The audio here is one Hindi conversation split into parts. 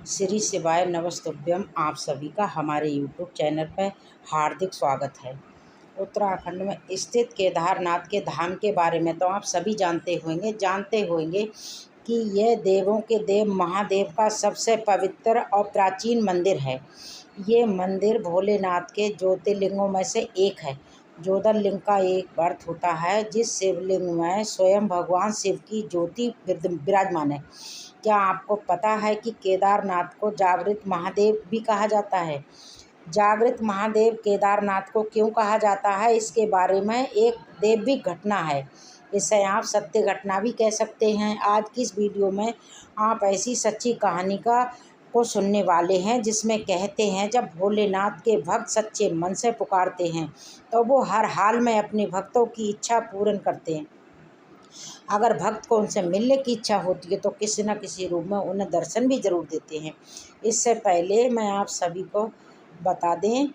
श्री शिवाय नमस्तुभ्यम। आप सभी का हमारे YouTube चैनल पर हार्दिक स्वागत है। उत्तराखंड में स्थित केदारनाथ के धाम के बारे में तो आप सभी जानते होंगे कि यह देवों के देव महादेव का सबसे पवित्र और प्राचीन मंदिर है। ये मंदिर भोलेनाथ के ज्योतिर्लिंगों में से एक है। ज्योतिर्लिंग का एक अर्थ होता है जिस शिवलिंग में स्वयं भगवान शिव की ज्योति विराजमान है। क्या आपको पता है कि केदारनाथ को जागृत महादेव भी कहा जाता है? जागृत महादेव केदारनाथ को क्यों कहा जाता है, इसके बारे में एक दैविक घटना है। इसे आप सत्य घटना भी कह सकते हैं। आज की इस वीडियो में आप ऐसी सच्ची कहानी को सुनने वाले हैं जिसमें कहते हैं जब भोलेनाथ के भक्त सच्चे मन से पुकारते हैं तो वो हर हाल में अपने भक्तों की इच्छा पूर्ण करते हैं। अगर भक्त को उनसे मिलने की इच्छा होती है तो किसी न किसी रूप में उन्हें दर्शन भी ज़रूर देते हैं। इससे पहले मैं आप सभी को बता दें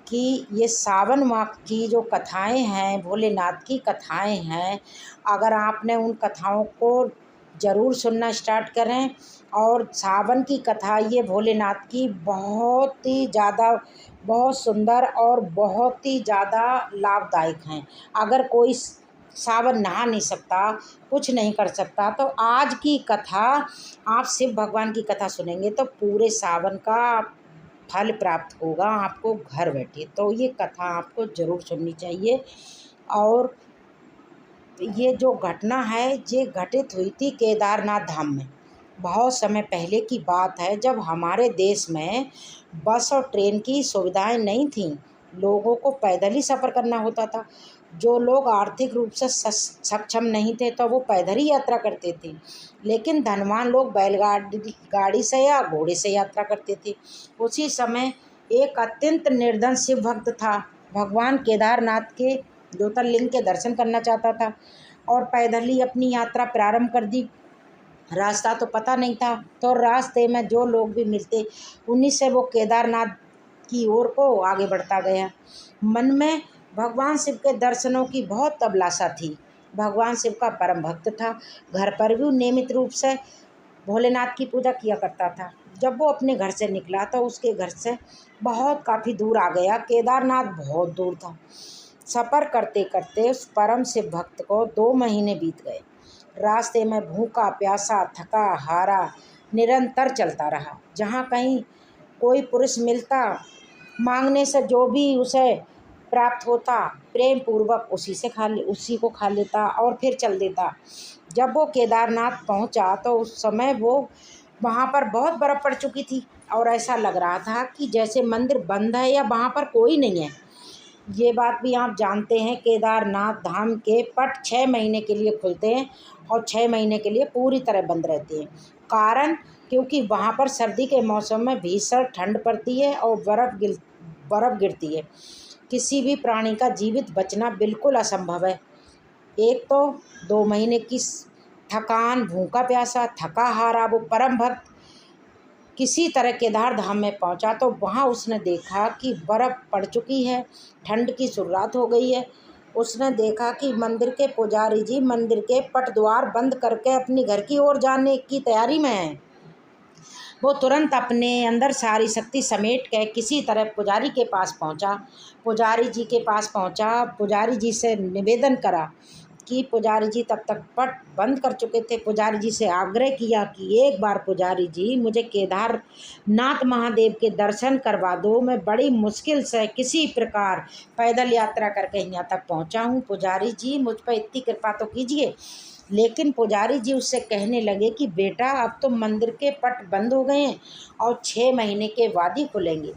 कि ये सावन माह की जो कथाएं हैं, भोलेनाथ की कथाएं हैं, अगर आपने उन कथाओं को ज़रूर सुनना स्टार्ट करें। और सावन की कथा ये भोलेनाथ की बहुत सुंदर और बहुत ही ज़्यादा लाभदायक हैं। अगर कोई सावन नहा नहीं सकता, कुछ नहीं कर सकता, तो आज की कथा आप शिव भगवान की कथा सुनेंगे तो पूरे सावन का फल प्राप्त होगा आपको घर बैठे। तो ये कथा आपको ज़रूर सुननी चाहिए। और ये जो घटना है ये घटित हुई थी केदारनाथ धाम में। बहुत समय पहले की बात है जब हमारे देश में बस और ट्रेन की सुविधाएं नहीं थीं। लोगों को पैदल ही सफ़र करना होता था। जो लोग आर्थिक रूप से सक्षम नहीं थे तो वो पैदल ही यात्रा करते थे, लेकिन धनवान लोग गाड़ी से या घोड़े से यात्रा करते थे। उसी समय एक अत्यंत निर्धन शिव भक्त था। भगवान केदारनाथ के ज्योतिर्लिंग के दर्शन करना चाहता था और पैदल ही अपनी यात्रा प्रारंभ कर दी। रास्ता तो पता नहीं था, तो रास्ते में जो लोग भी मिलते उन्हीं से वो केदारनाथ की ओर को आगे बढ़ता गया। मन में भगवान शिव के दर्शनों की बहुत अभिलाषा थी। भगवान शिव का परम भक्त था। घर पर भी नियमित रूप से भोलेनाथ की पूजा किया करता था। जब वो अपने घर से निकला तो उसके घर से काफ़ी दूर आ गया। केदारनाथ बहुत दूर था। सफ़र करते करते उस परम शिव भक्त को 2 महीने बीत गए। रास्ते में भूखा प्यासा थका हारा निरंतर चलता रहा। जहाँ कहीं कोई पुरुष मिलता, मांगने से जो भी उसे प्राप्त होता प्रेम पूर्वक उसी को खा लेता और फिर चल देता। जब वो केदारनाथ पहुंचा तो उस समय वो वहाँ पर बहुत बर्फ़ पड़ चुकी थी और ऐसा लग रहा था कि जैसे मंदिर बंद है या वहाँ पर कोई नहीं है। ये बात भी आप जानते हैं, केदारनाथ धाम के पट 6 महीने के लिए खुलते हैं और 6 महीने के लिए पूरी तरह बंद रहते हैं। कारण क्योंकि वहाँ पर सर्दी के मौसम में भीषण ठंड पड़ती है और बर्फ़ गिरती है। किसी भी प्राणी का जीवित बचना बिल्कुल असंभव है। एक तो 2 महीने की थकान, भूखा प्यासा थका हारा वो परम भक्त किसी तरह केदार धाम में पहुंचा तो वहां उसने देखा कि बर्फ़ पड़ चुकी है, ठंड की शुरुआत हो गई है। उसने देखा कि मंदिर के पुजारी जी मंदिर के पट द्वार बंद करके अपनी घर की ओर जाने की तैयारी में हैं। वो तुरंत अपने अंदर सारी शक्ति समेट के किसी तरह पुजारी के पास पहुंचा। पुजारी जी के पास पहुंचा, पुजारी जी से निवेदन करा कि पुजारी जी तब तक पट बंद कर चुके थे। पुजारी जी से आग्रह किया कि एक बार पुजारी जी मुझे केदारनाथ महादेव के दर्शन करवा दो। मैं बड़ी मुश्किल से किसी प्रकार पैदल यात्रा करके यहाँ तक पहुँचा हूँ। पुजारी जी मुझ पर इतनी कृपा तो कीजिए। लेकिन पुजारी जी उससे कहने लगे कि बेटा अब तो मंदिर के पट बंद हो गए हैं और 6 महीने के बाद ही खुलेंगे।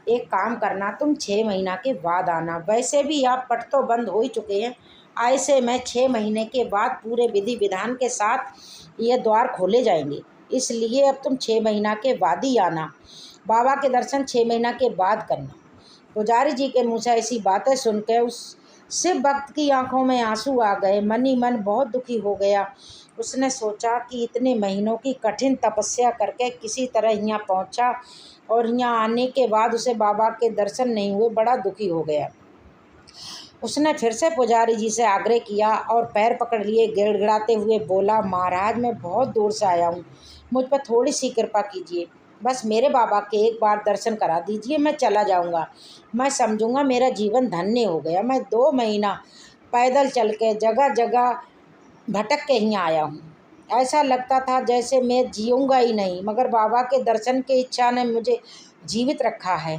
एक काम करना, तुम 6 महीना के बाद आना। वैसे भी आप पट तो बंद हो ही चुके हैं। ऐसे में 6 महीने के बाद पूरे विधि विधान के साथ ये द्वार खोले जाएंगे, इसलिए अब तुम 6 महीना के बाद ही आना। बाबा के दर्शन 6 महीना के बाद करना। पुजारी जी के मुँह से ऐसी बातें सुनकर उस शिव भक्त की आंखों में आंसू आ गए। मन ही मन बहुत दुखी हो गया। उसने सोचा कि इतने महीनों की कठिन तपस्या करके किसी तरह यहाँ पहुँचा और यहाँ आने के बाद उसे बाबा के दर्शन नहीं हुए। बड़ा दुखी हो गया। उसने फिर से पुजारी जी से आग्रह किया और पैर पकड़ लिए, गिड़गिड़ाते हुए बोला, महाराज मैं बहुत दूर से आया हूँ, मुझ पर थोड़ी सी कृपा कीजिए। बस मेरे बाबा के एक बार दर्शन करा दीजिए, मैं चला जाऊंगा। मैं समझूंगा मेरा जीवन धन्य हो गया। मैं 2 महीना पैदल चल के जगह जगह भटक के ही आया हूँ। ऐसा लगता था जैसे मैं जीऊँगा ही नहीं, मगर बाबा के दर्शन की इच्छा ने मुझे जीवित रखा है।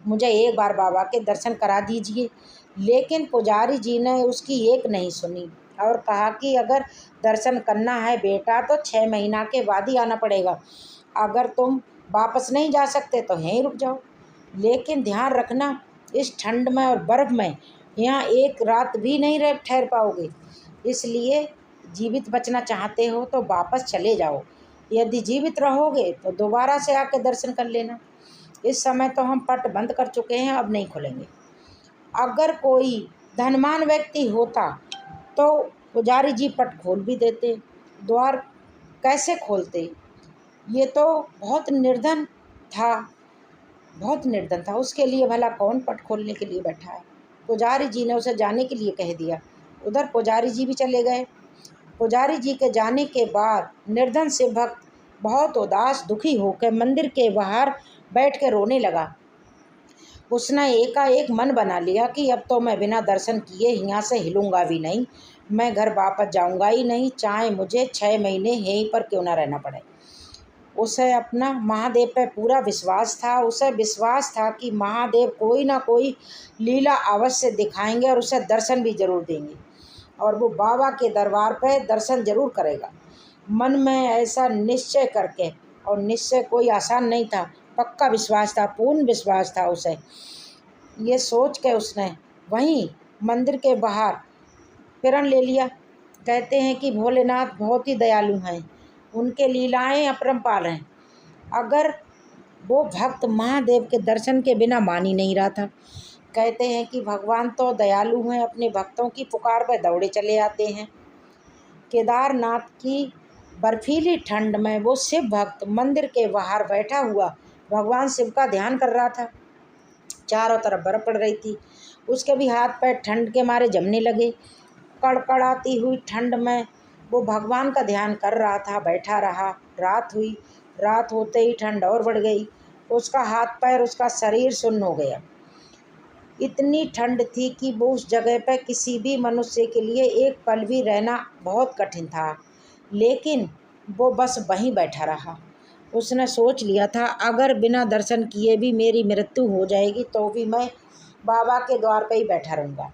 मुझे एक बार बाबा के दर्शन करा दीजिए। लेकिन पुजारी जी ने उसकी एक नहीं सुनी और कहा कि अगर दर्शन करना है बेटा तो 6 महीना के बाद ही आना पड़ेगा। अगर तुम वापस नहीं जा सकते तो यहीं रुक जाओ। लेकिन ध्यान रखना, इस ठंड में और बर्फ़ में यहाँ एक रात भी नहीं रह ठहर पाओगे। इसलिए जीवित बचना चाहते हो तो वापस चले जाओ। यदि जीवित रहोगे तो दोबारा से आके दर्शन कर लेना। इस समय तो हम पट बंद कर चुके हैं, अब नहीं खुलेंगे। अगर कोई धनवान व्यक्ति होता तो पुजारी जी पट खोल भी देते। द्वार कैसे खोलते? ये तो बहुत निर्धन था, बहुत निर्धन था। उसके लिए भला कौन पट खोलने के लिए बैठा है? पुजारी जी ने उसे जाने के लिए कह दिया। उधर पुजारी जी भी चले गए। पुजारी जी के जाने के बाद निर्धन से भक्त बहुत उदास दुखी होकर मंदिर के बाहर बैठ के रोने लगा। उसने एकाएक मन बना लिया कि अब तो मैं बिना दर्शन किए यहाँ से हिलूंगा भी नहीं। मैं घर वापस जाऊंगा ही नहीं, चाहे मुझे 6 महीने यहीं पर क्यों ना रहना पड़े। उसे अपना महादेव पर पूरा विश्वास था। उसे विश्वास था कि महादेव कोई ना कोई लीला अवश्य दिखाएंगे और उसे दर्शन भी जरूर देंगे और वो बाबा के दरबार पे दर्शन जरूर करेगा। मन में ऐसा निश्चय करके, और निश्चय कोई आसान नहीं था, पक्का विश्वास था, पूर्ण विश्वास था उसे। ये सोच के उसने वहीं मंदिर के बाहर प्रण ले लिया। कहते हैं कि भोलेनाथ बहुत ही दयालु हैं, उनके लीलाएं अपरंपार हैं। अगर वो भक्त महादेव के दर्शन के बिना मान ही नहीं रहा था। कहते हैं कि भगवान तो दयालु हैं, अपने भक्तों की पुकार पर दौड़े चले आते हैं। केदारनाथ की बर्फीली ठंड में वो शिव भक्त मंदिर के बाहर बैठा हुआ भगवान शिव का ध्यान कर रहा था। चारों तरफ बर्फ पड़ रही थी। उसके भी हाथ पैर ठंड के मारे जमने लगे। कड़कड़ाती हुई ठंड में वो भगवान का ध्यान कर रहा था, बैठा रहा। रात हुई। रात होते ही ठंड और बढ़ गई। उसका हाथ पैर, उसका शरीर सुन्न हो गया। इतनी ठंड थी कि वो उस जगह पर किसी भी मनुष्य के लिए एक पल भी रहना बहुत कठिन था। लेकिन वो बस वहीं बैठा रहा। उसने सोच लिया था अगर बिना दर्शन किए भी मेरी मृत्यु हो जाएगी तो भी मैं बाबा के द्वार पर ही बैठा रहूँगा।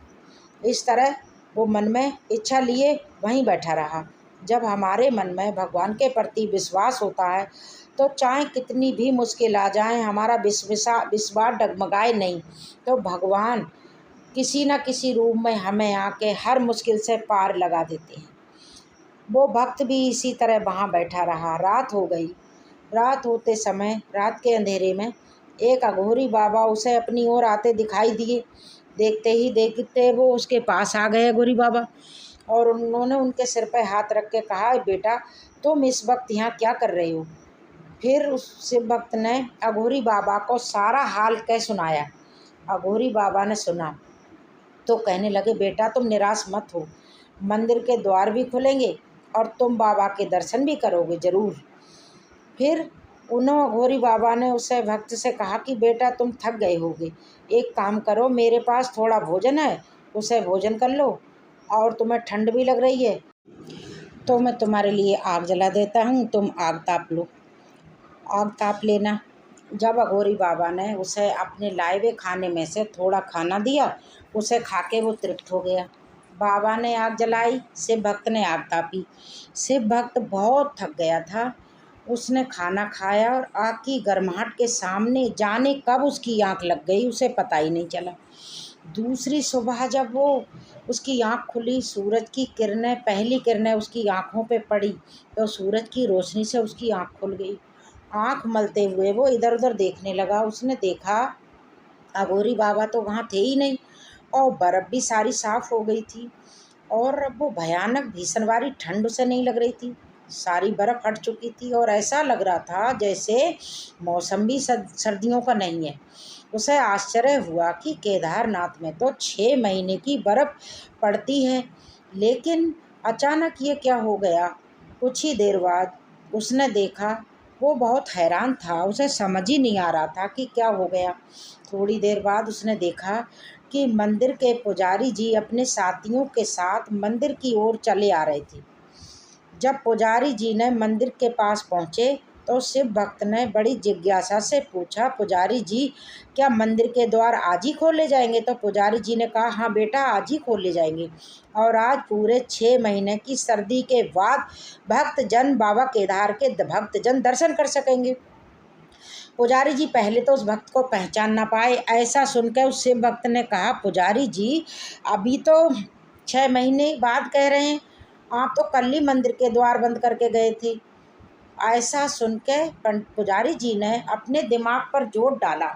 इस तरह वो मन में इच्छा लिए वहीं बैठा रहा। जब हमारे मन में भगवान के प्रति विश्वास होता है तो चाहे कितनी भी मुश्किल आ जाए, हमारा विश्वास डगमगाए नहीं, तो भगवान किसी न किसी रूप में हमें आके हर मुश्किल से पार लगा देते हैं। वो भक्त भी इसी तरह वहाँ बैठा रहा। रात हो गई। रात होते समय, रात के अंधेरे में एक अघोरी बाबा उसे अपनी ओर आते दिखाई दिए। देखते ही देखते वो उसके पास आ गए अघोरी बाबा, और उन्होंने उनके सिर पर हाथ रख के कहा, बेटा तुम इस वक्त यहाँ क्या कर रहे हो? फिर उस शिव भक्त ने अघोरी बाबा को सारा हाल कह सुनाया। अघोरी बाबा ने सुना तो कहने लगे, बेटा तुम निराश मत हो, मंदिर के द्वार भी खुलेंगे और तुम बाबा के दर्शन भी करोगे ज़रूर। फिर उन्होंने अघोरी बाबा ने उसे भक्त से कहा कि बेटा तुम थक गए होगे, एक काम करो, मेरे पास थोड़ा भोजन है, उसे भोजन कर लो, और तुम्हें ठंड भी लग रही है तो मैं तुम्हारे लिए आग जला देता हूँ, तुम आग ताप लो, आग ताप लेना। जब अघोरी बाबा ने उसे अपने लाए हुए खाने में से थोड़ा खाना दिया, उसे खा के वो तृप्त हो गया। बाबा ने आग जलाई, शिव भक्त ने आग तापी। शिव भक्त बहुत थक गया था। उसने खाना खाया और आग की गर्माहट के सामने जाने कब उसकी आँख लग गई उसे पता ही नहीं चला। दूसरी सुबह जब वो उसकी आँख खुली, सूरज की किरणें, पहली किरणें उसकी आँखों पे पड़ी तो सूरज की रोशनी से उसकी आँख खुल गई। आँख मलते हुए वो इधर उधर देखने लगा। उसने देखा अघोरी बाबा तो वहाँ थे ही नहीं, और बर्फ़ भी सारी साफ़ हो गई थी, और वो भयानक भीषण वाली ठंड उसे नहीं लग रही थी। सारी बर्फ़ हट चुकी थी और ऐसा लग रहा था जैसे मौसम भी सर्दियों का नहीं है। उसे आश्चर्य हुआ कि केदारनाथ में तो 6 महीने की बर्फ़ पड़ती है, लेकिन अचानक ये क्या हो गया। कुछ ही देर बाद उसने देखा वो बहुत हैरान था, उसे समझ ही नहीं आ रहा था कि क्या हो गया। थोड़ी देर बाद उसने देखा कि मंदिर के पुजारी जी अपने साथियों के साथ मंदिर की ओर चले आ रहे थे। जब पुजारी जी ने मंदिर के पास पहुँचे तो शिव भक्त ने बड़ी जिज्ञासा से पूछा, पुजारी जी क्या मंदिर के द्वार आज ही खोले जाएंगे? तो पुजारी जी ने कहा, हाँ बेटा, आज ही खोले जाएंगे और आज पूरे 6 महीने की सर्दी के बाद भक्तजन बाबा केदार के भक्तजन दर्शन कर सकेंगे। पुजारी जी पहले तो उस भक्त को पहचान ना पाए। ऐसा सुनकर उस शिव भक्त ने कहा, पुजारी जी अभी तो 6 महीने बाद कह रहे हैं, आप तो कल ही मंदिर के द्वार बंद करके गए थे। ऐसा सुन के पुजारी जी ने अपने दिमाग पर जोर डाला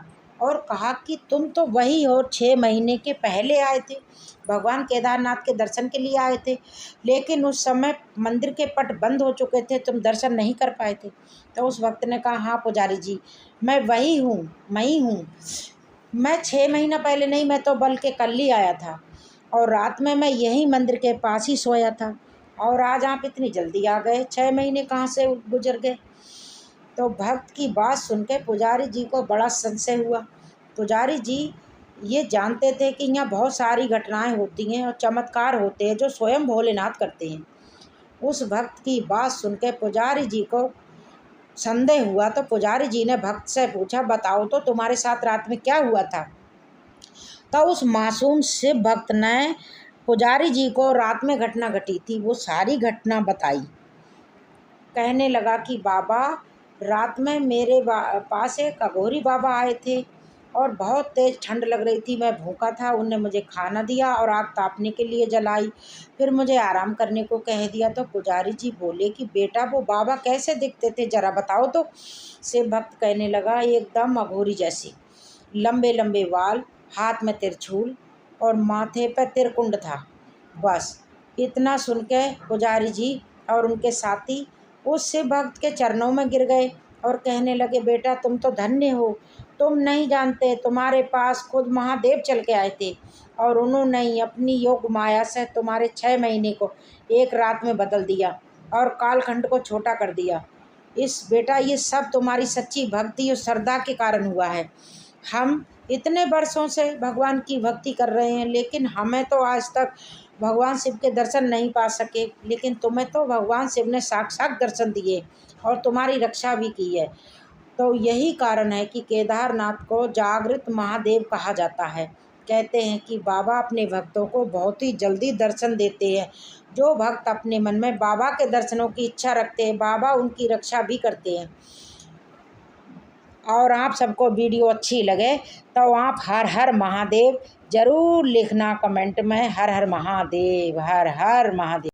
और कहा कि तुम तो वही हो, 6 महीने के पहले आए थे, भगवान केदारनाथ के दर्शन के लिए आए थे, लेकिन उस समय मंदिर के पट बंद हो चुके थे, तुम दर्शन नहीं कर पाए थे। तो उस भक्त ने कहा, हाँ पुजारी जी, मैं वही हूँ, मैं ही हूँ। मैं 6 महीना पहले नहीं, मैं तो बल्कि कल ही आया था और रात में मैं यही मंदिर के पास ही सोया था और आज आप इतनी जल्दी आ गए, 6 महीने कहाँ से गुजर गए? तो भक्त की बात सुनकर पुजारी जी को बड़ा संशय हुआ। पुजारी जी ये जानते थे कि यहाँ बहुत सारी घटनाएं होती हैं और चमत्कार होते हैं जो स्वयं भोलेनाथ करते हैं। उस भक्त की बात सुनकर पुजारी जी को संदेह हुआ तो पुजारी जी ने भक्त से पूछा, बताओ तो तुम्हारे साथ रात में क्या हुआ था? तो उस मासूम शिव भक्त ने पुजारी जी को रात में घटना घटी थी वो सारी घटना बताई। कहने लगा कि बाबा, रात में मेरे पास एक अघोरी बाबा आए थे और बहुत तेज़ ठंड लग रही थी, मैं भूखा था, उनने मुझे खाना दिया और आग तापने के लिए जलाई, फिर मुझे आराम करने को कह दिया। तो पुजारी जी बोले कि बेटा वो बाबा कैसे दिखते थे, ज़रा बताओ तो। शिव भक्त कहने लगा, एकदम अघोरी जैसी, लंबे लंबे बाल, हाथ में त्रिशूल और माथे पर त्रिकुंड था। बस इतना सुन के पुजारी जी और उनके साथी उस शिव भक्त के चरणों में गिर गए और कहने लगे, बेटा तुम तो धन्य हो, तुम नहीं जानते, तुम्हारे पास खुद महादेव चल के आए थे और उन्होंने ही अपनी योग माया से तुम्हारे 6 महीने को एक रात में बदल दिया और कालखंड को छोटा कर दिया। इस बेटा ये सब तुम्हारी सच्ची भक्ति और श्रद्धा के कारण हुआ है। हम इतने वर्षों से भगवान की भक्ति कर रहे हैं लेकिन हमें तो आज तक भगवान शिव के दर्शन नहीं पा सके, लेकिन तुम्हें तो भगवान शिव ने साक्षात दर्शन दिए और तुम्हारी रक्षा भी की है। तो यही कारण है कि केदारनाथ को जागृत महादेव कहा जाता है। कहते हैं कि बाबा अपने भक्तों को बहुत ही जल्दी दर्शन देते हैं। जो भक्त अपने मन में बाबा के दर्शनों की इच्छा रखते हैं, बाबा उनकी रक्षा भी करते हैं। और आप सबको वीडियो अच्छी लगे तो आप हर हर महादेव ज़रूर लिखना कमेंट में, हर हर महादेव, हर हर महादेव।